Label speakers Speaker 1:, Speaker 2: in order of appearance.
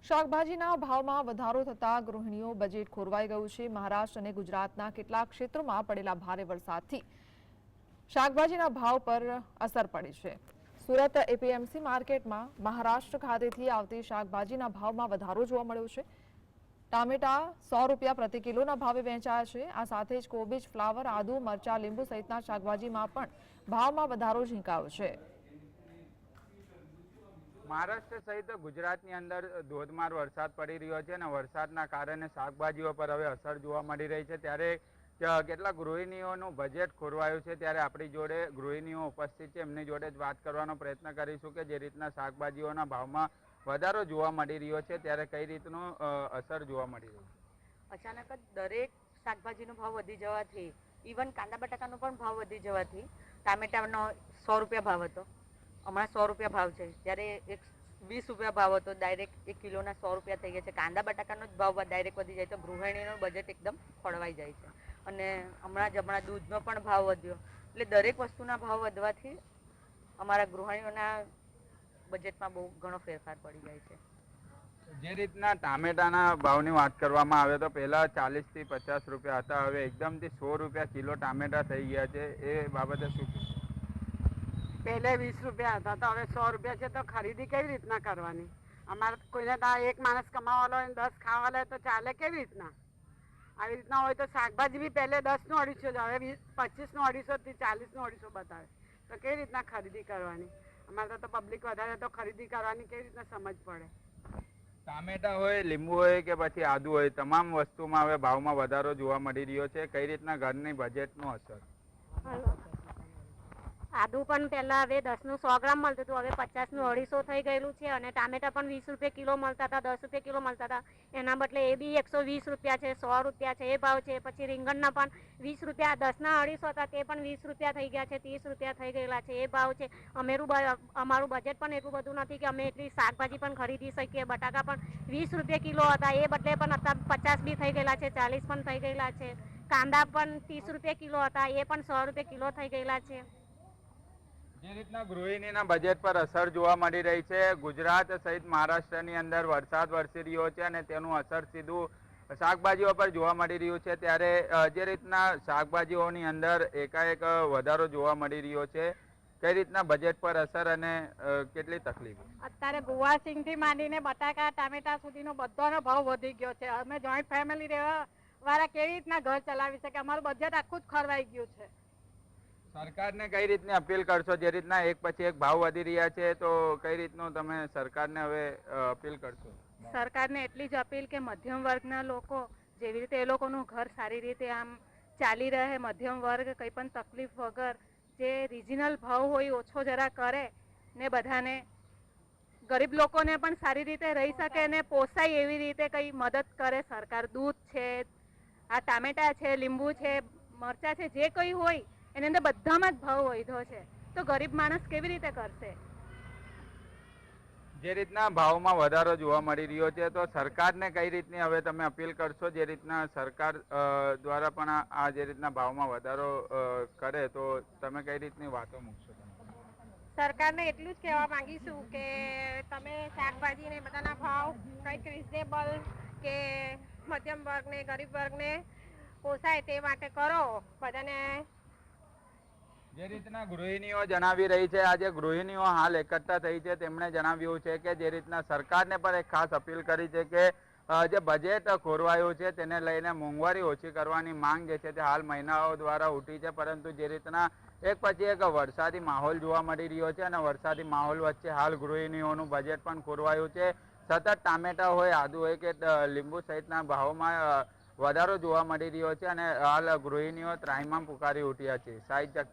Speaker 1: શાકભાજીના ભાવમાં વધારો થતા ગૃહિણીઓ બજેટ ખોરવાઈ ગયું છે। મહારાષ્ટ્ર અને ગુજરાતના કેટલાક ક્ષેત્રોમાં પડેલા ભારે વરસાદથી શાકભાજીના ભાવ પર અસર પડી છે। સુરત એપીએમસી માર્કેટમાં મહારાષ્ટ્ર ખાતેથી આવતી શાકભાજીના ભાવમાં વધારો જોવા મળ્યો છે। ટામેટા 100 રૂપિયા પ્રતિ કિલોના ભાવે વેચાયા છે। આ સાથે જ કોબીજ, ફ્લાવર, આદુ, મરચા, લીંબુ સહિતના શાકભાજીમાં પણ ભાવમાં વધારો ઝીંકાયો છે।
Speaker 2: મહારાષ્ટ્ર સહિત ગુજરાતની અંદર ધોધમાર વરસાદ પડી રહ્યો છે અને વરસાદના કારણે શાકભાજીઓ પર હવે અસર જોવા મળી રહી છે। ત્યારે કેટલાક ગૃહિણીઓનું બજેટ ખોરવાયું છે। ત્યારે આપણી જોડે ગૃહિણીઓ ઉપસ્થિત છે, એમની જોડે જ વાત કરવાનો પ્રયત્ન કરીશું કે જે રીતના શાકભાજીઓના ભાવમાં વધારો જોવા મળી રહ્યો છે ત્યારે કઈ રીતનું અસર જોવા મળી રહ્યું છે।
Speaker 3: અચાનક જ દરેક શાકભાજીનો ભાવ વધી જવાથી, ઇવન કાંદા બટાકાનો પણ ભાવ વધી જવાથી, ટામેટાનો 100 રૂપિયા ભાવ હતો, હમણાં 100 રૂપિયા ભાવ છે। જ્યારે 20 રૂપિયા ભાવ હતો, ડાયરેક્ટ 1 કિલોના 100 રૂપિયા થઈ ગયા છે। કાંદા બટાકાનો જ ભાવ ડાયરેક્ટ વધી જાય તો ગૃહિણીનું બજેટ એકદમ ખોળવાઈ જાય છે। અને હમણાં દૂધનો પણ ભાવ વધ્યો, એટલે દરેક વસ્તુના ભાવ વધવાથી અમારા ગૃહિણીઓના બજેટમાં બહુ ઘણો ફેરફાર પડી જાય છે।
Speaker 2: જે રીતના ટામેટાના ભાવની વાત કરવામાં આવે તો પહેલા 40 થી 50 રૂપિયા હતા, હવે એકદમથી 100 રૂપિયા કિલો ટામેટા થઈ ગયા છે, એ બાબતે શું કહેશો?
Speaker 4: પહેલે 20 રૂપિયા હતા તો હવે 100 રૂપિયા છે, તો ખરીદી કેવી રીતના કરવાની? અમારે કોઈને ત્યાં એક માણસ કમાવાલો હોય 10 ખાવાલો હોય તો ચાલે કેવી રીતના? આવી રીતના હોય તો શાકભાજી બી પહેલે 10 નું 250, હવે 25 નું 250 થી 40 નું 250 બતાવે, તો કેવી રીતના ખરીદી કરવાની? અમારે તો પબ્લિક વધારે તો ખરીદી કરવાની કેવી રીતના સમજ પડે?
Speaker 2: ટામેટા હોય, લીંબુ હોય કે પછી આદુ હોય, તમામ વસ્તુમાં હવે ભાવમાં વધારો જોવા મળી રહ્યો છે। કઈ રીતના ઘરની બજેટનો અસર?
Speaker 5: આદુ પણ પહેલા હવે 10 નું 100 ગ્રામ મળતું હતું, હવે 50 નું 250 થઈ ગયેલું છે। અને ટામેટા પણ 20 રૂપિયા કિલો મળતા હતા, 10 રૂપિયા કિલો મળતા હતા, એના બદલે એ બી 120 રૂપિયા છે, 100 રૂપિયા છે, એ ભાવ છે। પછી રીંગણના પણ 20 રૂપિયા, 10 ના 250 હતા, તે પણ 20 રૂપિયા થઈ ગયા છે, 30 રૂપિયા થઈ ગયેલા છે, એ ભાવ છે। અમારું બજેટ પણ એટલું બધું નથી કે અમે એટલી શાકભાજી પણ ખરીદી શકીએ। બટાકા પણ 20 રૂપિયા કિલો હતા, એ બદલે પણ અત્યારે 50 બી થઈ ગયેલા છે, 40 પણ થઈ ગયેલા છે। કાંદા પણ 30 રૂપિયા કિલો હતા, એ પણ 100 રૂપિયા કિલો થઈ ગયેલા છે।
Speaker 2: જે રીતના ગૃહિણીના બજેટ પર અસર જોવા મળી રહી છે, ગુજરાત સહિત મહારાષ્ટ્રની અંદર વરસાદ વરસી રહ્યો છે અને તેનું અસર સીધું શાકભાજીઓ પર જોવા મળી રહ્યું છે। ત્યારે જે રીતના શાકભાજીઓની અંદર એકાએક વધારો જોવા મળી રહ્યો છે, કઈ રીતના બજેટ પર અસર અને કેટલી તકલીફ?
Speaker 4: અત્યારે ગુવાસિંગ થી માંડીને બટાકા, ટામેટા સુધીનો બધાનો ભાવ વધી ગયો છે। અમે જોઈન્ટ ફેમિલી રહેવા વાળા કેવી રીતના ઘર ચલાવી શકે? અમારું બજેટ આખું જ ખરવાઈ ગયું છે।
Speaker 2: સરકારને કઈ રીતની અપીલ કરશો? જે રીતના એક પછી એક ભાવ વધી રહ્યા છે, તો કઈ રીતનું તમે સરકારને હવે અપીલ કરશો?
Speaker 5: સરકારને એટલી જ અપીલ કે મધ્યમ વર્ગના લોકો જેવી રીતે એ લોકોનું ઘર સારી રીતે આમ ચાલી રહે, મધ્યમ વર્ગ કંઈ પણ તકલીફ વગર જે રિજનલ ભાવ હોય ઓછો જરા કરે ને બધાને ગરીબ લોકોને પણ સારી રીતે રહી શકે ને પોસાય એવી રીતે કંઈ મદદ કરે સરકાર। દૂધ છે, આ ટામેટા છે, લીંબુ છે, મરચા છે, જે કંઈ હોય એની અંદર બધામાં જ ભાવ વધ્યો છે, તો ગરીબ માણસ કેવી રીતે કરશે?
Speaker 2: જે રીતના ભાવમાં વધારો જોવા મળી રહ્યો છે, તો સરકારને કઈ રીતની હવે તમે અપીલ કરશો? જે રીતના સરકાર દ્વારા પણ આ જે રીતના ભાવમાં વધારો કરે તો તમે કઈ રીતની વાતો મૂકશો?
Speaker 5: સરકારને એટલું જ કહેવા માંગીશું કે તમે શાકભાજી ને બધાના ભાવ કંઈક રિઝનેબલ કે મધ્યમ વર્ગને, ગરીબ વર્ગને પોસાય તે માટે કરો બધાને।
Speaker 2: જે રીતના ગૃહિણીઓ જણાવી રહી છે, આજે ગૃહિણીઓ હાલ એકઠા થઈ છે, તેમણે જણાવ્યું છે કે જે રીતના સરકારને પણ એક ખાસ અપીલ કરી છે કે જે બજેટ ખોરવાયું છે તેને લઈને મોંઘવારી ઓછી કરવાની માંગ જે છે તે હાલ મહિનાઓ દ્વારા ઉઠી છે, પરંતુ જે રીતના એક પછી એક વરસાદી માહોલ જોવા મળી રહ્યો છે અને વરસાદી માહોલ વચ્ચે હાલ ગૃહિણીઓનું બજેટ પણ ખોરવાયું છે। સતત ટામેટા હોય, આદુ હોય કે લીંબુ સહિતના ભાવમાં વધારો જોવા મળી રહ્યો છે અને હાલ ગૃહિણીઓ ત્રાહિમામ પુકારી ઉઠ્યા છે। સાહિત્ય